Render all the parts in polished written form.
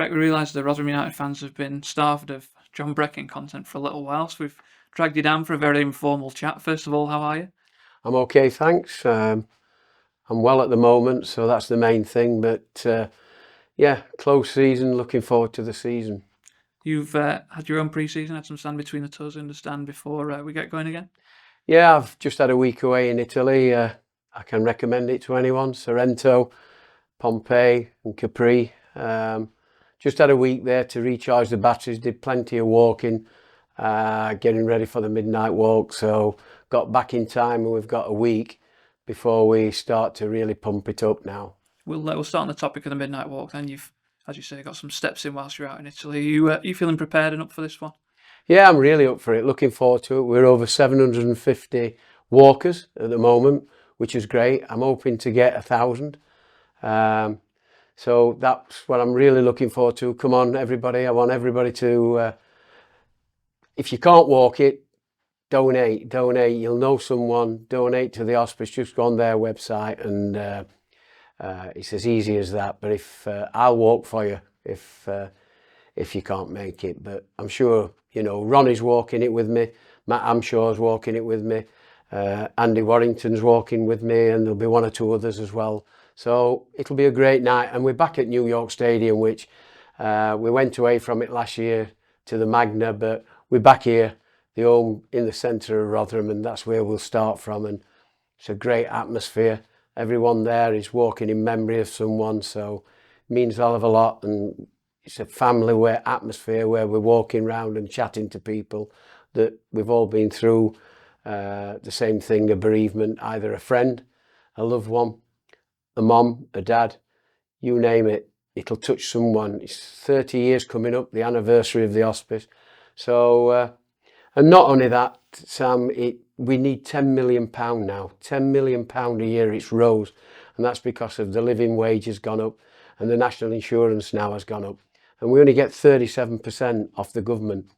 back, we realised the Rotherham United fans have been starved of John Breckin content for a little while, so we've dragged you down for a very informal chat. First of all, how are you? I'm okay, thanks. I'm well at the moment, so that's the main thing. But yeah, close season, looking forward to the season. You've had your own pre-season, had some stand between the toes, I understand, before we get going again? Yeah, I've just had a week away in Italy. I can recommend it to anyone. Sorrento, Pompeii and Capri. Just had a week there to recharge the batteries, did plenty of walking, getting ready for the midnight walk. So got back in time and we've got a week before we start to really pump it up now. We'll start on the topic of the midnight walk. Then you've, as you say, got some steps in whilst you're out in Italy. Are you feeling prepared and up for this one? Yeah, I'm really up for it. Looking forward to it. We're over 750 walkers at the moment, which is great. I'm hoping to get 1,000. So that's what I'm really looking forward to. Come on, everybody. I want everybody to, if you can't walk it, donate. You'll know someone. Donate to the hospice. Just go on their website and it's as easy as that. But if I'll walk for you if you can't make it. But I'm sure, you know, Ronnie's walking it with me. Matt Amshaw's walking it with me. Andy Warrington's walking with me, and there'll be one or two others as well. So it'll be a great night. And we're back at New York Stadium, which we went away from it last year to the Magna, but we're back here, the home in the centre of Rotherham, and that's where we'll start from. And it's a great atmosphere. Everyone there is walking in memory of someone, so it means a hell of a lot. And it's a family atmosphere where we're walking around and chatting to people that we've all been through the same thing, a bereavement, either a friend, a loved one, a mom, a dad, you name it, it'll touch someone. It's 30 years coming up, the anniversary of the hospice. So, and not only that, Sam, we need £10 million now, £10 million a year, it's rose. And that's because of the living wage has gone up and the national insurance now has gone up. And we only get 37% off the government.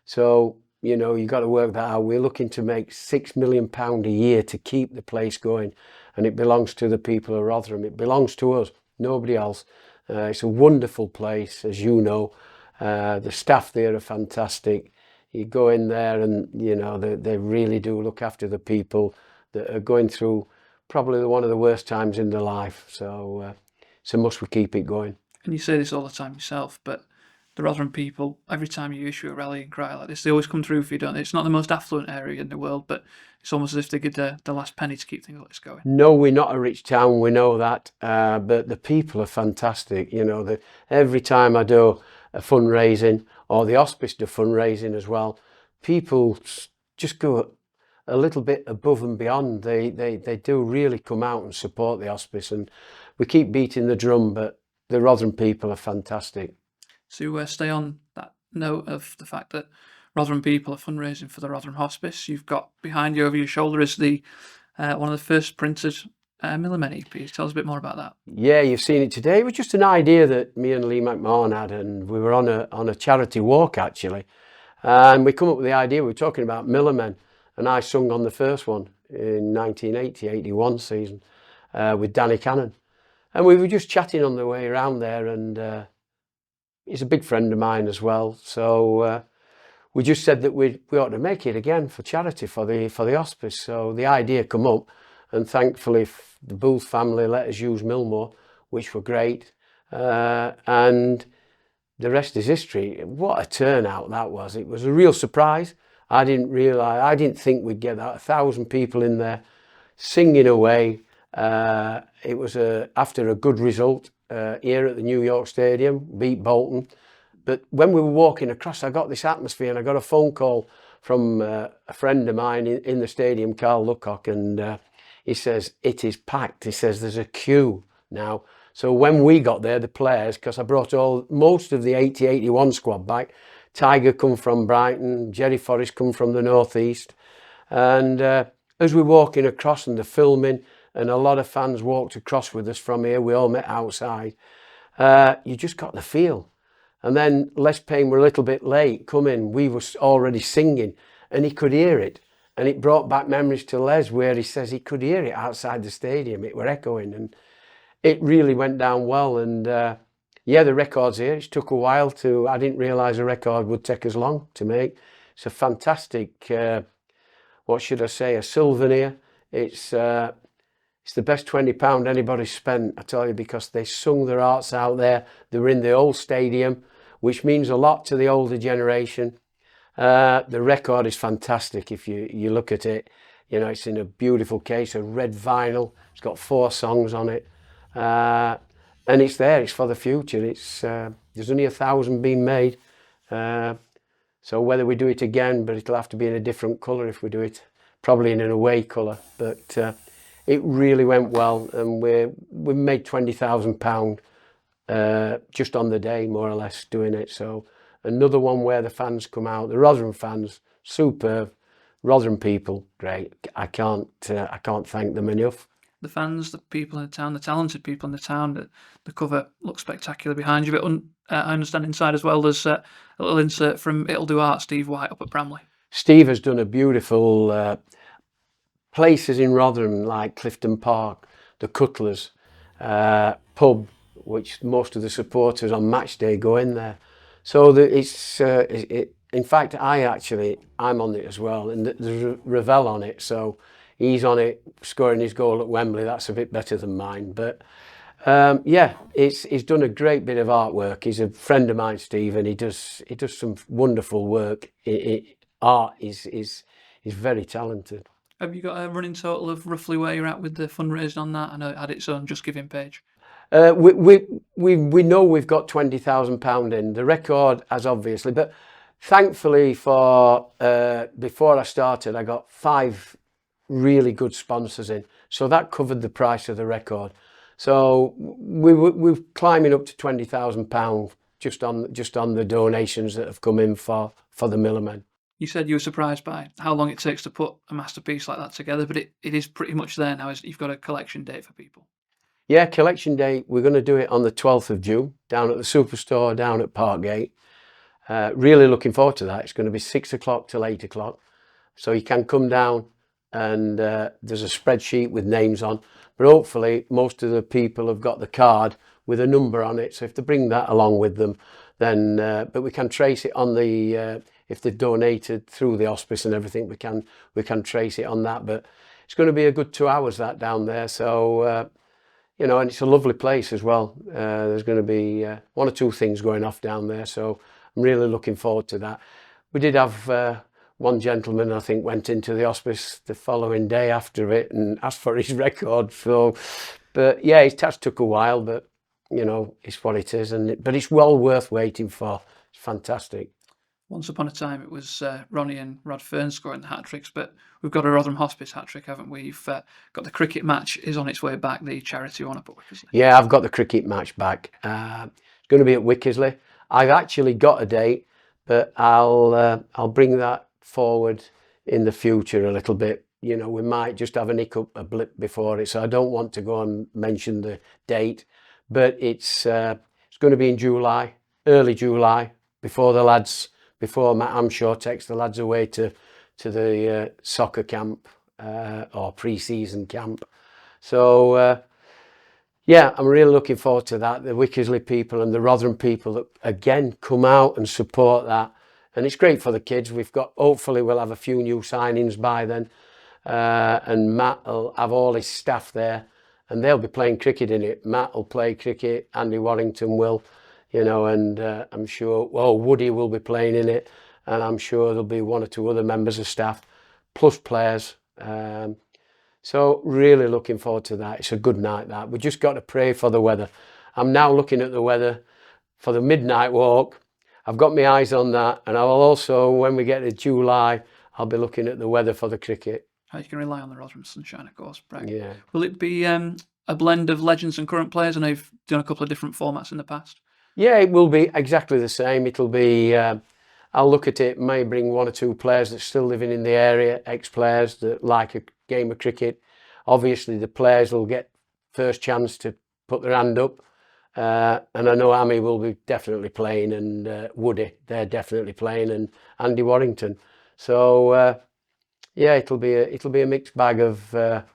So, you know, you've got to work that out. We're looking to make £6 million a year to keep the place going. And it belongs to the people of Rotherham. It belongs to us, nobody else. It's a wonderful place, as you know. The staff there are fantastic. You go in there and, you know, they really do look after the people that are going through probably one of the worst times in their life. So it's a must we keep it going. And you say this all the time yourself, but the Rotherham people, every time you issue a rallying cry like this, they always come through for you, don't they? It's not the most affluent area in the world, but it's almost as if they give the last penny to keep things like this going. No, we're not a rich town, we know that, but the people are fantastic. You know, every time I do a fundraising, or the hospice do fundraising as well, people just go a little bit above and beyond. They do really come out and support the hospice, and we keep beating the drum, but the Rotherham people are fantastic. To stay on that note of the fact that Rotherham people are fundraising for the Rotherham Hospice, you've got behind you over your shoulder is the one of the first printed Millimen EPs. Tell us a bit more about that. Yeah, you've seen it today. It was just an idea that me and Lee McMahon had, and we were on a charity walk actually, and we come up with the idea. We were talking about Millimen, and I sung on the first one in 1980-81 season with Danny Cannon, and we were just chatting on the way around there, and he's a big friend of mine as well. So we just said that we ought to make it again for charity for the hospice. So the idea come up, and thankfully the Booth family let us use Millmore, which were great. And the rest is history. What a turnout that was. It was a real surprise. I didn't think we'd get that 1,000 people in there singing away. It was after a good result here at the New York Stadium, beat Bolton. But when we were walking across, I got this atmosphere, and I got a phone call from a friend of mine in the stadium, Carl Luckock, and he says, it is packed. He says, there's a queue now. So when we got there, the players, because I brought most of the 80-81 squad back, Tiger come from Brighton, Jerry Forrest come from the northeast, and as we're walking across and the filming, and a lot of fans walked across with us from here, we all met outside, you just got the feel. And then Les Payne were a little bit late coming. We were already singing, and he could hear it. And it brought back memories to Les, where he says he could hear it outside the stadium. It were echoing, and it really went down well. And yeah, the record's here. It took a while to, I didn't realise a record would take as long to make. It's a fantastic, what should I say, a souvenir. It's the best £20 anybody's spent, I tell you, because they sung their hearts out there. They were in the old stadium, which means a lot to the older generation. The record is fantastic. If you look at it, you know, it's in a beautiful case, a red vinyl. It's got 4 songs on it, and it's there. It's for the future. It's there's only 1,000 being made, so whether we do it again, but it'll have to be in a different colour if we do it, probably in an away colour. But it really went well, and we made £20,000 just on the day, more or less, doing it. So another one where the fans come out, the Rotherham fans, superb. Rotherham people, great. I can't thank them enough. The fans, the people in the town, the talented people in the town. The cover looks spectacular behind you. But I understand inside as well. There's a little insert from It'll Do Art, Steve White up at Bramley. Steve has done a beautiful places in Rotherham like Clifton Park, the Cutlers pub, which most of the supporters on match day go in there. So in fact, I'm on it as well, and there's Ravel on it, so he's on it, scoring his goal at Wembley. That's a bit better than mine, but yeah, he's done a great bit of artwork. He's a friend of mine, Steve, and he does some wonderful work. Art is very talented. Have you got a running total of roughly where you're at with the fundraising on that? I know it had its own Just Giving page. We know we've got £20,000 in. The record has obviously, but thankfully for before I started, I got 5 really good sponsors in, so that covered the price of the record. So we're climbing up to £20,000 just on the donations that have come in for the Millermen. You said you were surprised by how long it takes to put a masterpiece like that together, but it is pretty much there now. You've got a collection date for people. Yeah, collection day, we're going to do it on the 12th of June down at the Superstore down at Parkgate. Really looking forward to that. It's going to be 6 o'clock till 8 o'clock. So you can come down, and there's a spreadsheet with names on, but hopefully most of the people have got the card with a number on it. So if they bring that along with them, then, but we can trace it on the, if they've donated through the hospice and everything, we can trace it on that. But it's going to be a good 2 hours that down there. So, you know, and it's a lovely place as well. There's going to be 1 or 2 things going off down there, so I'm really looking forward to that. We did have one gentleman, I think, went into the hospice the following day after it and asked for his record. So, but yeah, it has took a while, but you know, it's what it is, but it's well worth waiting for. It's fantastic. Once upon a time, it was Ronnie and Rod Fern scoring the hat-tricks, but we've got a Rotherham Hospice hat-trick, haven't we? We've got the cricket match is on its way back, the charity one up at Wickersley. Yeah, I've got the cricket match back. It's going to be at Wickersley. I've actually got a date, but I'll bring that forward in the future a little bit. You know, we might just have a blip before it, so I don't want to go and mention the date, but it's going to be in July, early July, before Matt Amshaw takes the lads away to the soccer camp or pre-season camp. So yeah, I'm really looking forward to that. The Wickersley people and the Rotherham people that again come out and support that, and it's great for the kids. Hopefully we'll have a few new signings by then, and Matt will have all his staff there, and they'll be playing cricket in it. Matt will play cricket, Andy Warrington will, you know, and I'm sure, well, Woody will be playing in it, and I'm sure there'll be 1 or 2 other members of staff, plus players. So really looking forward to that. It's a good night, that. We just got to pray for the weather. I'm now looking at the weather for the midnight walk. I've got my eyes on that, and I'll also, when we get to July, I'll be looking at the weather for the cricket. You can rely on the Rotherham sunshine, of course, Brett. Yeah. Will it be a blend of legends and current players? I know you've done a couple of different formats in the past. Yeah, it will be exactly the same. It'll be, I'll look at it, may bring 1 or 2 players that's still living in the area, ex-players that like a game of cricket. Obviously, the players will get first chance to put their hand up. And I know Amy will be definitely playing, and Woody, they're definitely playing, and Andy Warrington. So, yeah, it'll be a mixed bag of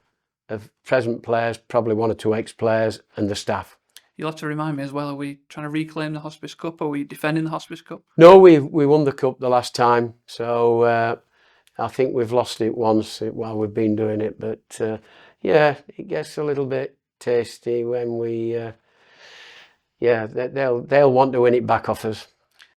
present players, probably 1 or 2 ex-players, and the staff. You'll have to remind me as well. Are we trying to reclaim the Hospice Cup? Are we defending the Hospice Cup? No, we won the cup the last time, so I think we've lost it once while we've been doing it. But yeah, it gets a little bit tasty when we. Yeah, they'll want to win it back off us.